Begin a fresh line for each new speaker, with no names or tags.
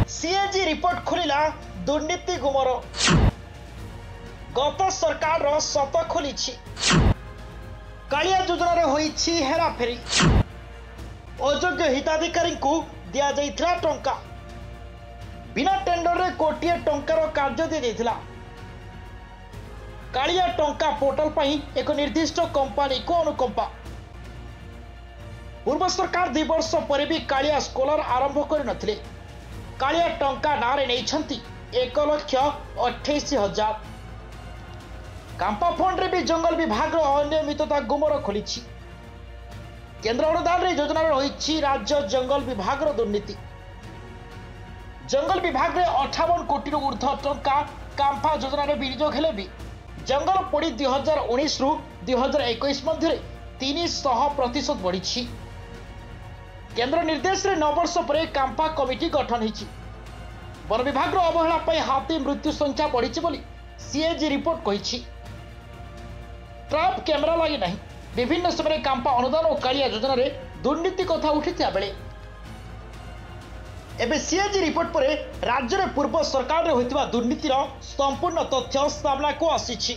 CAG report खोलिला दुर्नीति गुमर गत सरकार सत खोली कालिया योजन होईछि हेराफेरी अयोग्य हिताधिकारी को दिया जाइथिला टंका बिना टेंडर रे कोटिए टंकार कार्य दी जाइथिला कालिया टंका पोर्टल पई एक निर्दिष्ट कंपनी को अनुकंपा पूर्व सरकार 2 वर्ष पर भी कालिया स्कॉलर आरंभ कर नथिले कालिया टंका नारे नहीं 1,28,000 कांपा फंड रे भी जंगल विभाग अनियमितता गुमर खोली केंद्र अनुदान रे योजना रही राज्य जंगल विभाग दुर्नीति जंगल विभाग रे 58 कोटी ऊर्ध्व टंका कांपा योजना रे विनियोग हेले भी जंगल पोड़ी 2019 रु 2021 मध्य 300% बढ़ी केंद्र निर्देश रे 9 वर्ष पर कांपा कमिटी गठन होती वन विभाग अवहेला पर हाथी मृत्यु संख्या बढ़ी बोली सीएजी रिपोर्ट कही ट्रैप कैमेरा लगी नहीं विभिन्न समय कांपा अनुदान और कालिया योजना रे दुर्नीति कथा उठिता बेले एबे सीएजी रिपोर्ट पर राज्य रे पूर्व सरकार रे होइतिबा दुर्नीतिर संपूर्ण तथ्य सामना को आसीछि।